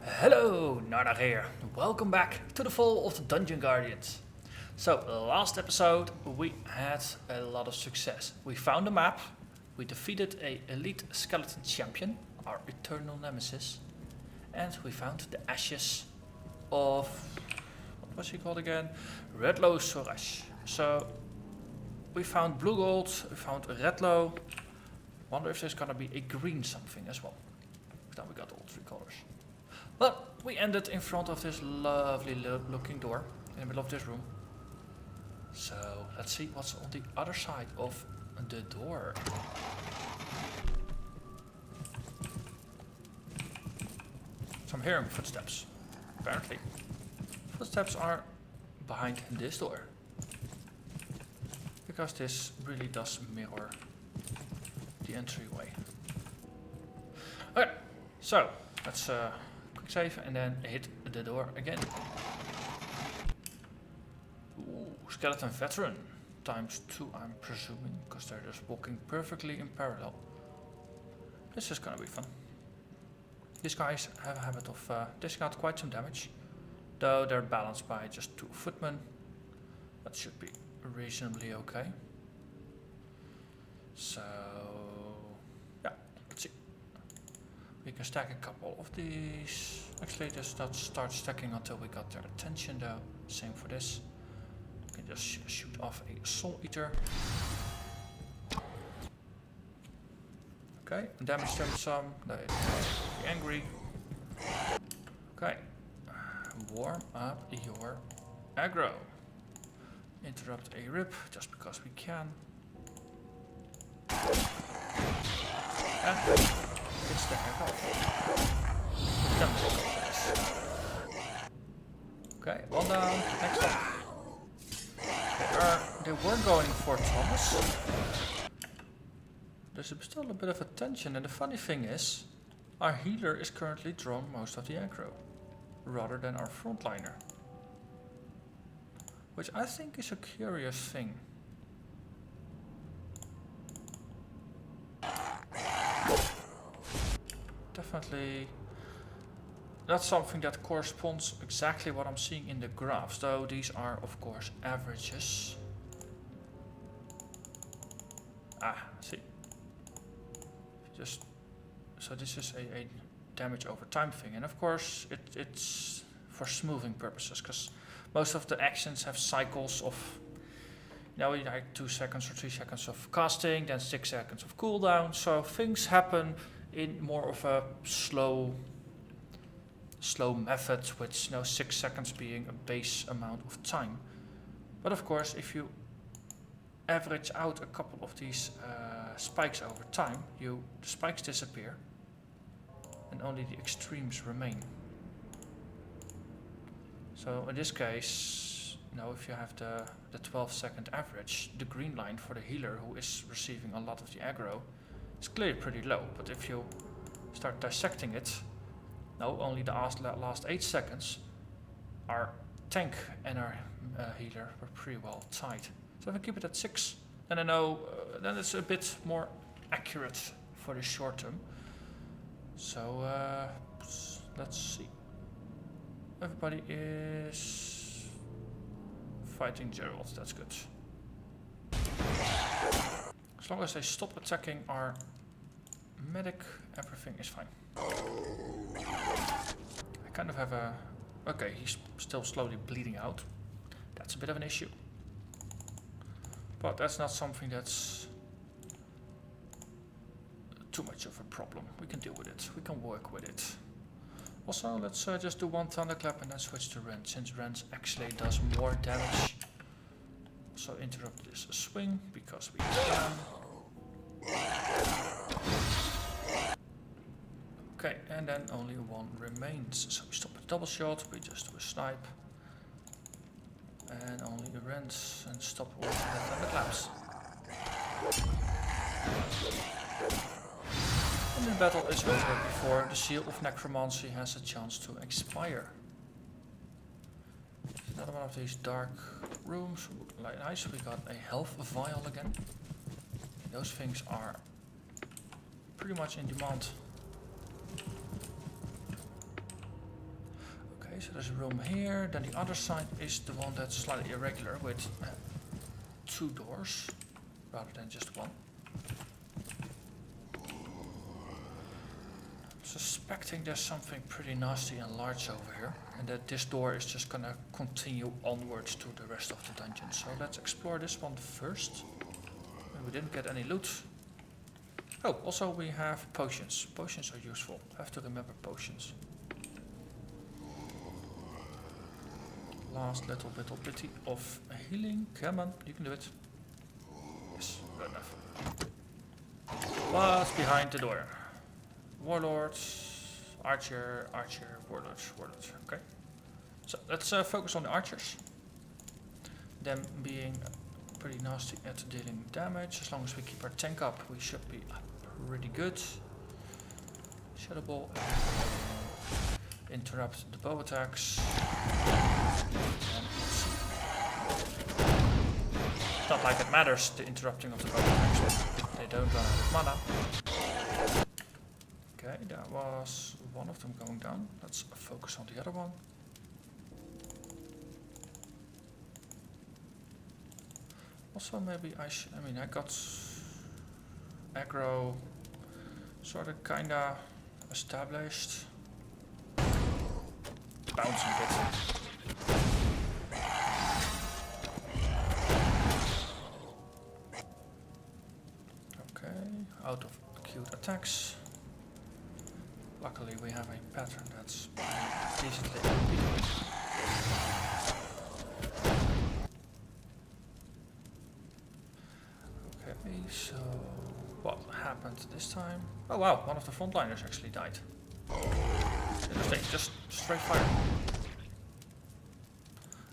Hello, Narnach here. Welcome back to the Fall of the Dungeon Guardians. So, last episode we had a lot of success. We found a map, we defeated a elite skeleton champion, our eternal nemesis, and we found the ashes of, what was he called again? Reklaw Sorash. So, we found blue gold, we found Reklaw. Wonder if there's gonna be a green something as well. Then we got all three colors. But we ended in front of this lovely looking door in the middle of this room. So let's see what's on the other side of the door. So I'm hearing footsteps. Apparently. Footsteps are behind this door. Because this really does mirror the entryway. Okay, so let's quick save and then hit the door again. Ooh, skeleton veteran ×2, I'm presuming, because they're just walking perfectly in parallel. This is gonna be fun. These guys have a habit of dishing out quite some damage, though they're balanced by just 2 footmen. That should be reasonably okay. So yeah, let's see. We can stack a couple of these. Actually, just not start stacking until we got their attention though. Same for this. We can just shoot off a soul eater. Okay, damage them some. They be angry. Okay, warm up your aggro. Interrupt a rip just because we can. And it's the aggro. Okay, one down, next up. They were going for Thomas. There's still a bit of a tension, and the funny thing is, our healer is currently drawing most of the aggro, rather than our frontliner. Which I think is a curious thing. Definitely not something that corresponds exactly what I'm seeing in the graphs, though these are of course averages. See. Just so this is a damage over time thing, and of course it's for smoothing purposes, because most of the actions have cycles of, you know, like 2 seconds or 3 seconds of casting, then 6 seconds of cooldown. So things happen in more of a slow method, with 6 seconds being a base amount of time. But of course, if you average out a couple of these spikes over time, the spikes disappear and only the extremes remain. So in this case, if you have the 12-second average, the green line for the healer who is receiving a lot of the aggro is clearly pretty low. But if you start dissecting it, only the last 8 seconds, our tank and our healer were pretty well tied. So if I keep it at 6, then I know then it's a bit more accurate for the short term. So let's see. Everybody is fighting Gerald, that's good. As long as they stop attacking our medic, everything is fine. I kind of have a... Okay, he's still slowly bleeding out. That's a bit of an issue. But that's not something that's too much of a problem. We can deal with it, we can work with it. Also, let's just do 1 thunderclap and then switch to Rend, since Rend actually does more damage. So interrupt this swing, because we can. Okay, and then only 1 remains. So we stop a double shot, we just do a snipe. And only a Rend, and stop all the thunderclaps. And the battle is over before the Seal of Necromancy has a chance to expire. Another one of these dark rooms. Like nice, we got a health vial again. Those things are pretty much in demand. so there's a room here. Then the other side is the one that's slightly irregular with 2 doors rather than just one. Suspecting there's something pretty nasty and large over here, and that this door is just gonna continue onwards to the rest of the dungeon. So let's explore this one first. And we didn't get any loot. Oh, also we have potions. Potions are useful. Have to remember potions. Last little bitty of healing. Come on, you can do it. Yes, good enough. What's behind the door? Warlords, archer, warlords. Okay. So let's focus on the archers. Them being pretty nasty at dealing damage. As long as we keep our tank up, we should be pretty good. Shadow Ball. Interrupt the bow attacks. And let's see. It's not like it matters, the interrupting of the bow attacks, but they don't run out of mana. Okay, that was one of them going down. Let's focus on the other one. Also, maybe I mean, I got aggro sort of kinda established. Bouncing a bit. Okay, out of acute attacks. Luckily we have a pattern that's decently repeatable. Okay, so what happened this time? Oh wow, one of the frontliners actually died. Interesting, just straight fire.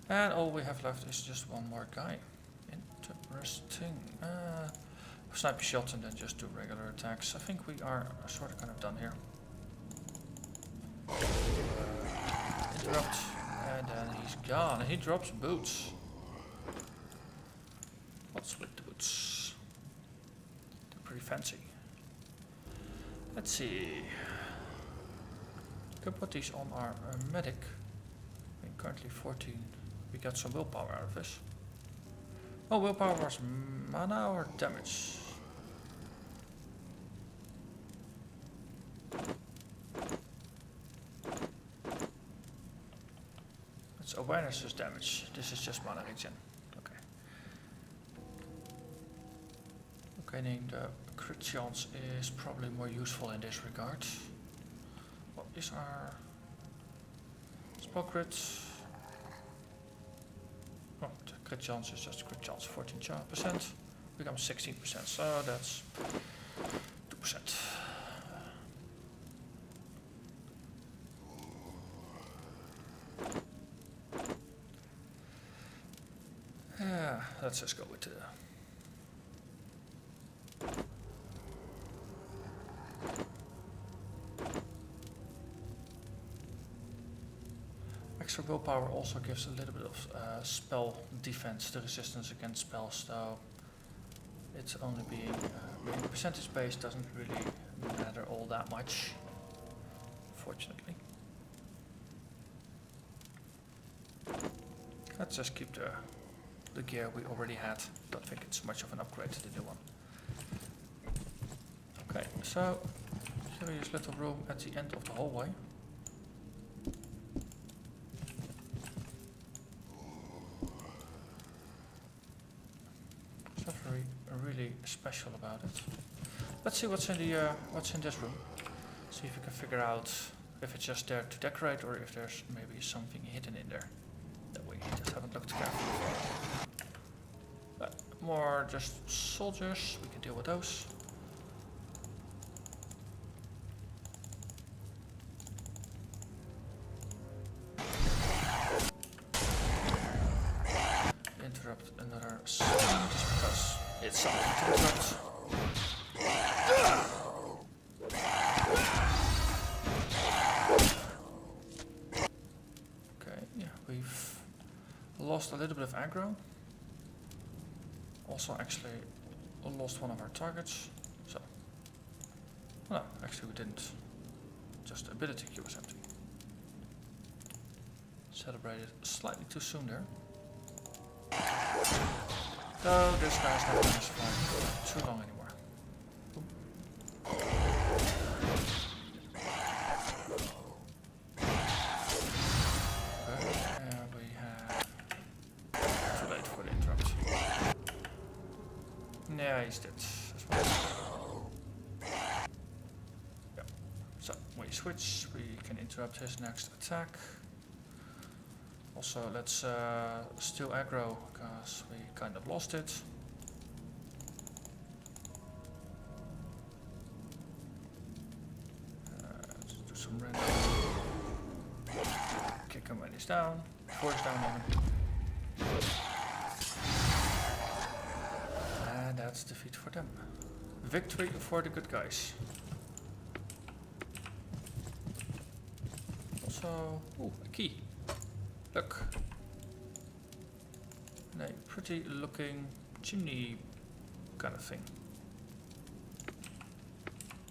And all we have left is just one more guy. Interesting. Sniper shots and then just do regular attacks. I think we are sort of kind of done here. Interrupt, and then he's gone. And he drops boots. What's with the boots? They're pretty fancy. Let's see. We can put these on our medic. I mean, currently 14. We got some willpower out of this. Oh, willpower was mana or damage? It's awareness is damage. This is just mana regen. Okay. Okay, the crit chance is probably more useful in this regard. What is our spell crit? Oh, the crit chance is just crit chance, 14%. Becomes 16%, so that's 2%. Yeah, let's just go with the extra willpower also gives a little bit of spell defense, the resistance against spells, though it's only being percentage based doesn't really matter all that much, fortunately. Let's just keep the gear we already had. Don't think it's much of an upgrade to the new one. Okay, so curious little room at the end of the hallway. There's nothing really special about it. Let's see what's in this room. See if we can figure out if it's just there to decorate or if there's maybe something hidden in there that we just haven't looked carefully for. More just soldiers, we can deal with those. Interrupt another swing just because it's something to interrupt. Okay, yeah, we've lost a little bit of aggro. Also actually lost one of our targets, so no, actually we didn't, just ability queue was empty. celebrated slightly too soon there. Though this guy's not going to survive too long anymore. Boom. Okay, and we have... Too late for the interrupt. Yeah, he's dead. Yeah. So, when we switch, we can interrupt his next attack. Also, let's steal aggro, because we kind of lost it. Let's do some random. Kick him when he's down. Before he's down even. And that's defeat for them. Victory for the good guys. Also, ooh, a key. Look. A pretty looking chimney kind of thing.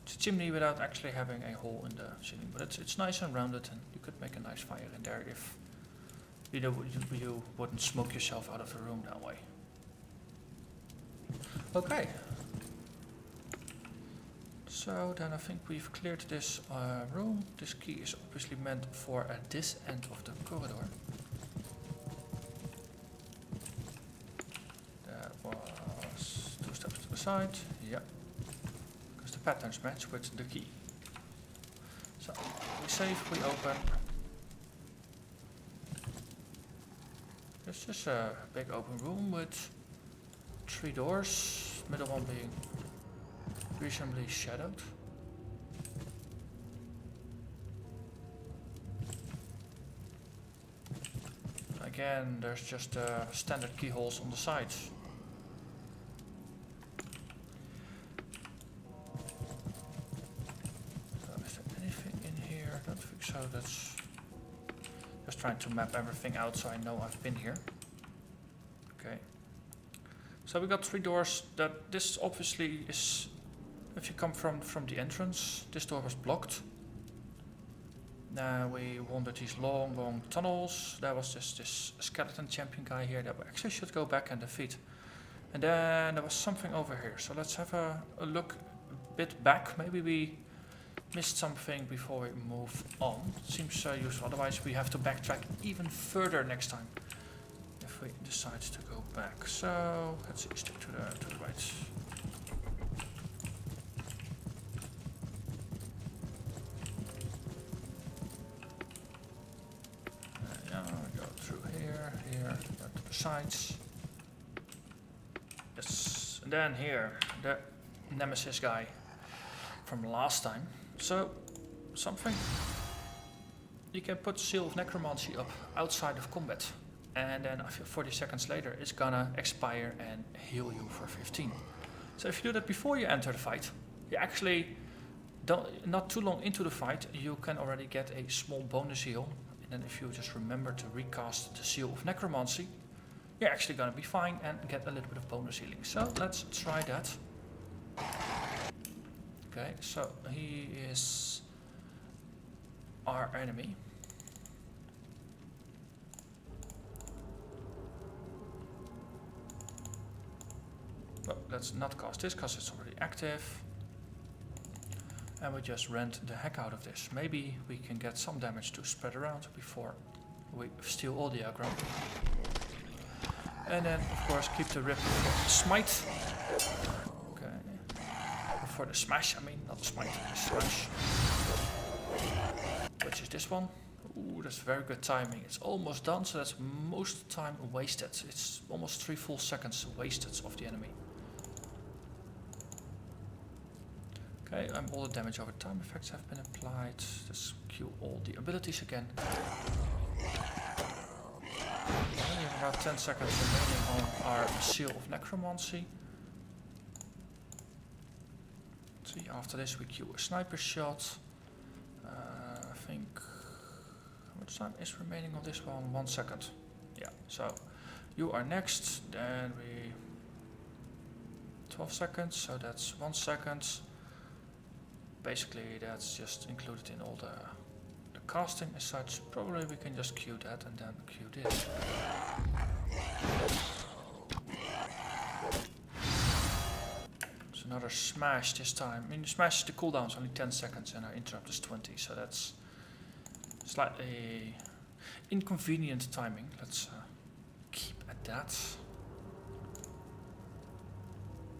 It's a chimney without actually having a hole in the ceiling, but it's nice and rounded, and you could make a nice fire in there if you know you wouldn't smoke yourself out of the room that way. Okay. So then I think we've cleared this room. This key is obviously meant for this end of the corridor. That was 2 steps to the side. Yeah. Because the patterns match with the key. So we save, we open. This is a big open room with 3 doors, middle one being reasonably shadowed. Again, there's just standard keyholes on the sides. So is there anything in here? I don't think so. That's just trying to map everything out so I know I've been here. Okay. So we got 3 doors. This obviously is, if you come from the entrance, this door was blocked. Now we wandered these long tunnels. There was this skeleton champion guy here that we actually should go back and defeat. And then there was something over here. So let's have a look a bit back. Maybe we missed something before we move on. Seems useful. Otherwise we have to backtrack even further next time if we decide to go back. So let's see, stick to the right. Go through here, go to the sides. Yes, and then here, the Nemesis guy from last time. So, something. You can put Seal of Necromancy up outside of combat. And then 40 seconds later, it's gonna expire and heal you for 15. So if you do that before you enter the fight, you actually not too long into the fight, you can already get a small bonus heal. And then if you just remember to recast the Seal of Necromancy, you're actually going to be fine and get a little bit of bonus healing. So let's try that. Okay, so he is our enemy. But let's not cast this because it's already active. And we just rent the heck out of this. Maybe we can get some damage to spread around before we steal all the aggro. And then, of course, keep the rip for the smite. Okay. Or for the smash, I mean, not the smite, the smash. Which is this one. Ooh, that's very good timing. It's almost done, so that's most time wasted. It's almost 3 full seconds wasted of the enemy. Okay, all the damage over time effects have been applied. Let's cue all the abilities again. We have about 10 seconds remaining on our Seal of Necromancy. Let's see, after this we cue a sniper shot. I think, how much time is remaining on this one? 1 second. Yeah, so you are next, then we 12 seconds, so that's 1 second. Basically, that's just included in all the casting as such, probably we can just queue that and then queue this. It's another smash this time. I mean, smash the cooldown is only 10 seconds and our interrupt is 20, so that's slightly inconvenient timing. Let's keep at that.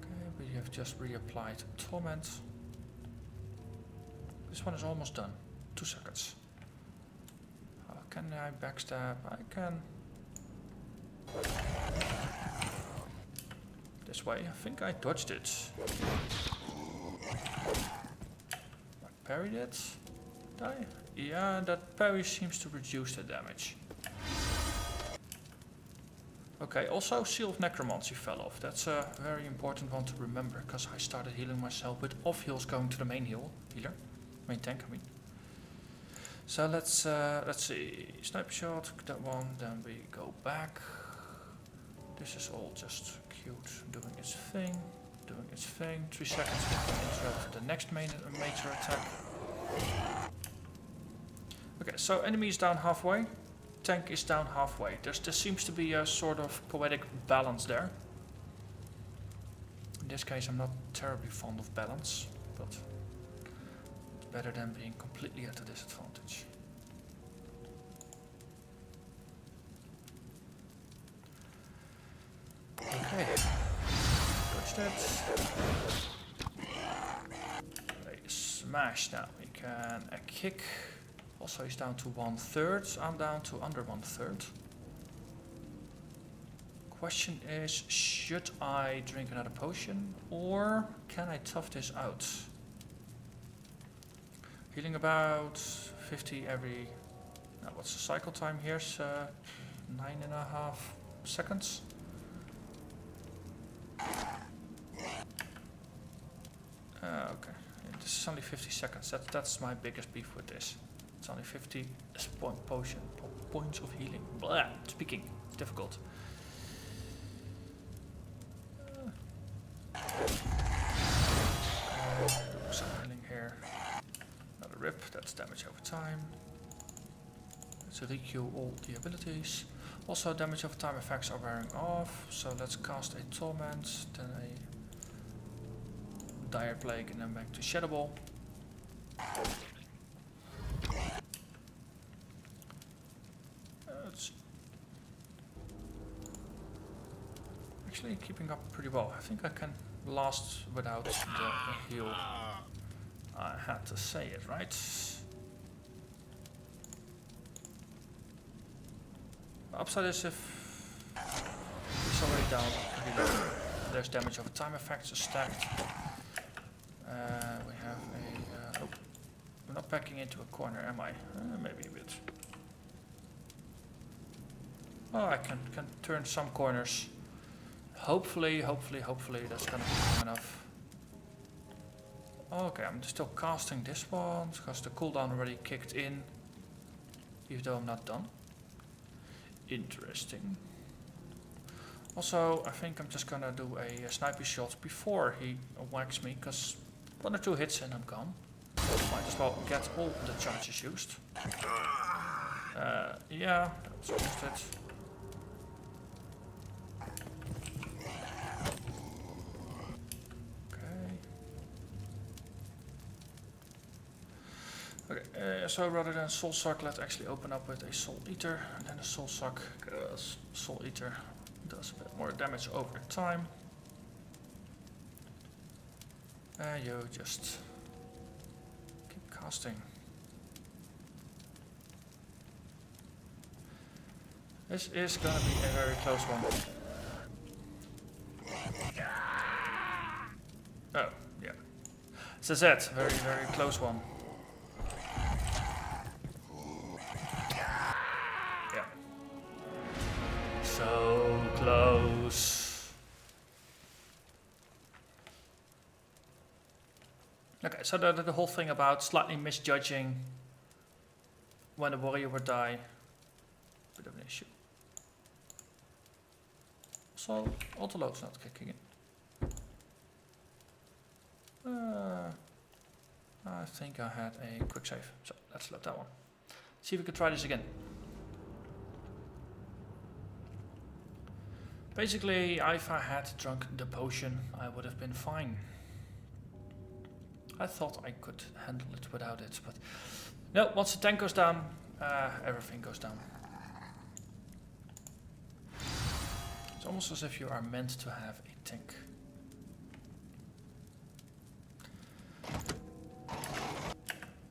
Okay, we have just reapplied Torment. This one is almost done. 2 seconds. How can I backstab? I can. This way. I think I dodged it. I parried it. Did I? Yeah, that parry seems to reduce the damage. Okay, also Seal of Necromancy fell off. That's a very important one to remember, because I started healing myself with off heals going to the main healer. Main tank, I mean. So let's see. Sniper shot, that one, then we go back. This is all just cute, doing its thing. 3 seconds we can interrupt the next major attack. Okay, so enemy is down halfway. Tank is down halfway. There seems to be a sort of poetic balance there. In this case I'm not terribly fond of balance, but it's better than being completely at a disadvantage. Okay, touch that. A smash now. We can a kick. Also he's down to 1/3. I'm down to under 1/3. Question is, should I drink another potion or can I tough this out? Healing about 50 every. Now what's the cycle time here? 9.5 seconds. Okay, and this is only 50 seconds. That's my biggest beef with this. It's only 50 potion points of healing. Blah, speaking, it's difficult. Do some healing here. Another rip, that's damage over time. Let's requeue all the abilities. Also damage over time effects are wearing off, so let's cast a Torment, then a Dire Plague and then back to Shadow Ball. It's actually keeping up pretty well. I think I can last without the heal. I had to say it, right? The upside is if he's already down pretty low. There's damage over time effects are stacked. We have a... oh, I'm not backing into a corner, am I? Maybe a bit. Oh, I can turn some corners. Hopefully that's gonna be long enough. Okay, I'm still casting this one because the cooldown already kicked in, even though I'm not done. Interesting. Also, I think I'm just gonna do a sniper shot before he whacks me, because 1 or 2 hits and I'm gone. Might as well get all the charges used. Yeah, that's almost it. Okay, so rather than Soul Suck, let's actually open up with a Soul Eater, and then a Soul Suck, because Soul Eater does a bit more damage over time. And you just keep casting. This is gonna be a very close one. Oh, yeah. This is it, very, very close one. Yeah. So close. Okay, so the whole thing about slightly misjudging when a warrior would die, bit of an issue. So auto load's not kicking in. I think I had a quick save, so let's load that one. See if we can try this again. Basically, if I had drunk the potion, I would have been fine. I thought I could handle it without it, but no, once the tank goes down, everything goes down. It's almost as if you are meant to have a tank.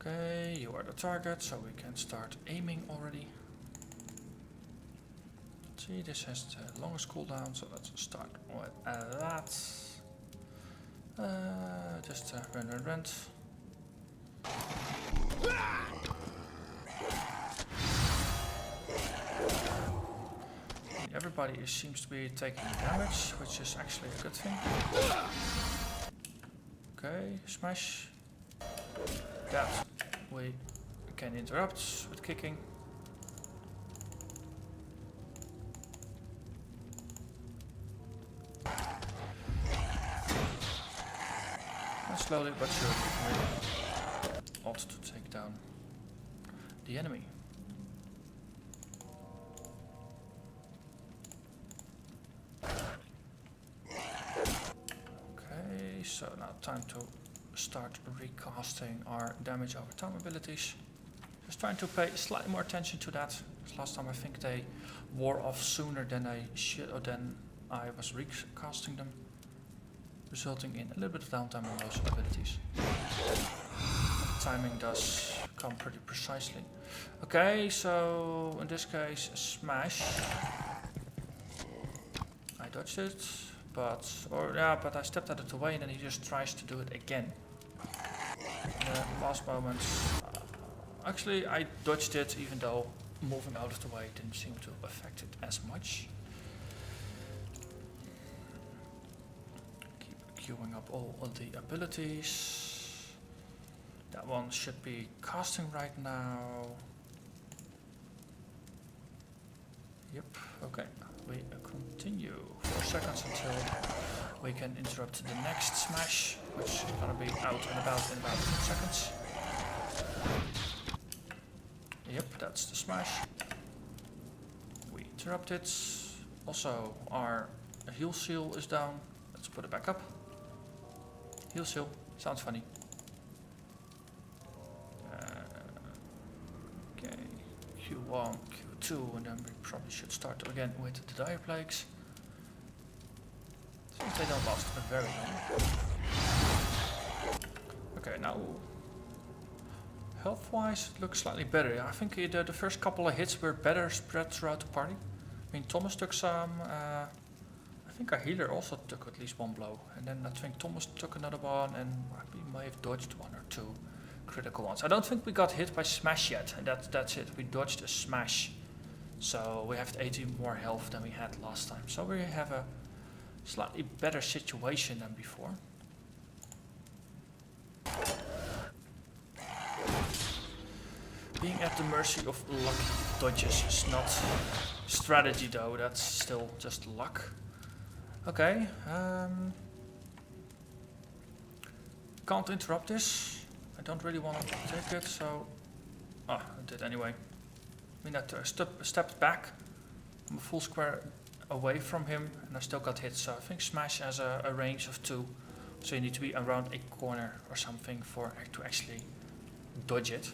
Okay, you are the target, so we can start aiming already. Let's see, this has the longest cooldown, so let's start with that. Just run. Everybody seems to be taking damage, which is actually a good thing. Okay, smash. That we can interrupt with kicking. And slowly but surely we ought to take down the enemy. Okay, so now time to start recasting our damage over time abilities. Just trying to pay slightly more attention to that. Because last time I think they wore off sooner than I was recasting them, resulting in a little bit of downtime on those abilities. Timing does come pretty precisely. Okay, so in this case, smash. I dodged it, but I stepped out of the way and then he just tries to do it again. In the last moment, actually I dodged it, even though moving out of the way didn't seem to affect it as much. Keep queuing up all of the abilities. That one should be casting right now. Yep, okay. We continue 4 seconds until we can interrupt the next smash, which is gonna be out and about in about 10 seconds. Yep, that's the smash. We interrupt it. Also, our heal seal is down. Let's put it back up. Heal seal, sounds funny. Okay, Q1, Q2, and then we probably should start again with the dire plagues. Since they don't last very long. Okay, now health-wise it looks slightly better. I think the first couple of hits were better spread throughout the party. I mean, Thomas took some. I think our healer also took at least one blow, and then I think Thomas took another one, and we may have dodged 1 or 2 critical ones. I don't think we got hit by smash yet, and that's it. We dodged a smash, so we have 80 more health than we had last time. So we have a slightly better situation than before. Being at the mercy of lucky dodges is not strategy though, that's still just luck. Okay, can't interrupt this. I don't really want to take it, so I did anyway. I mean, I stepped back. I'm a full square away from him, and I still got hit. So I think smash has a range of 2, so you need to be around a corner or something to actually dodge it.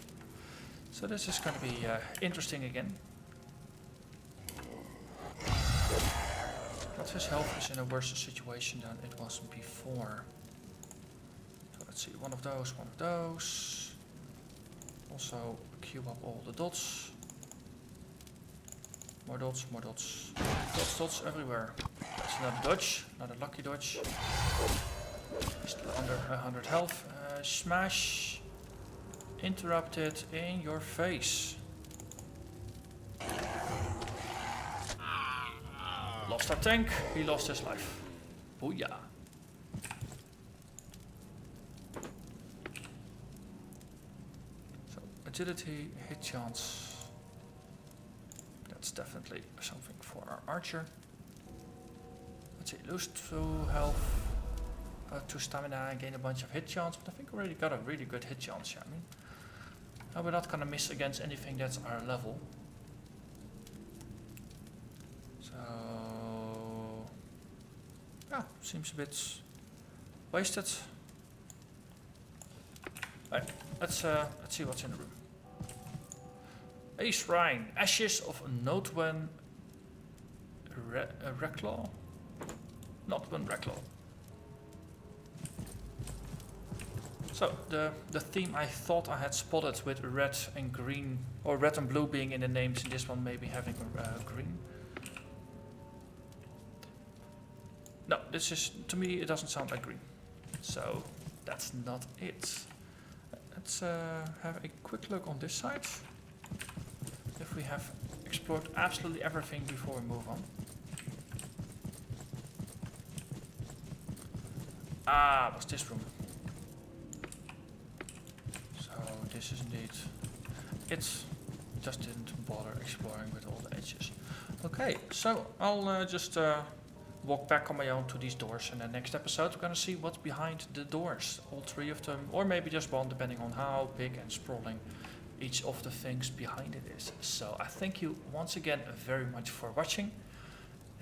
So this is going to be interesting again. But his health is in a worse situation than it was before. So let's see, one of those. Also queue up all the dots. More dots. Dots everywhere. That's another dodge, another lucky dodge. Still under 100 health. Smash. Interrupted in your face. Lost our tank, he lost his life. Booyah. So, agility, hit chance. That's definitely something for our archer. Let's see, lose 2 health, 2 stamina and gain a bunch of hit chance, but I think we already got a really good hit chance, yeah. I mean, Now we're not gonna miss against anything that's our level. So yeah, seems a bit wasted. Alright, let's see what's in the room. A shrine, ashes of Notwen Reklaw? Notwen Reklaw. So the theme I thought I had spotted with red and green, or red and blue being in the names, in this one maybe having green. No, this is, to me it doesn't sound like green. So that's not it. Let's have a quick look on this side. If we have explored absolutely everything before we move on. Ah, what's this room? So this is indeed it. Just didn't bother exploring with all the edges. Okay, so I'll just walk back on my own to these doors. In the next episode we're gonna see what's behind the doors. All three of them, or maybe just one, depending on how big and sprawling each of the things behind it is. So I thank you once again very much for watching,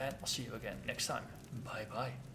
and I'll see you again next time. Bye bye.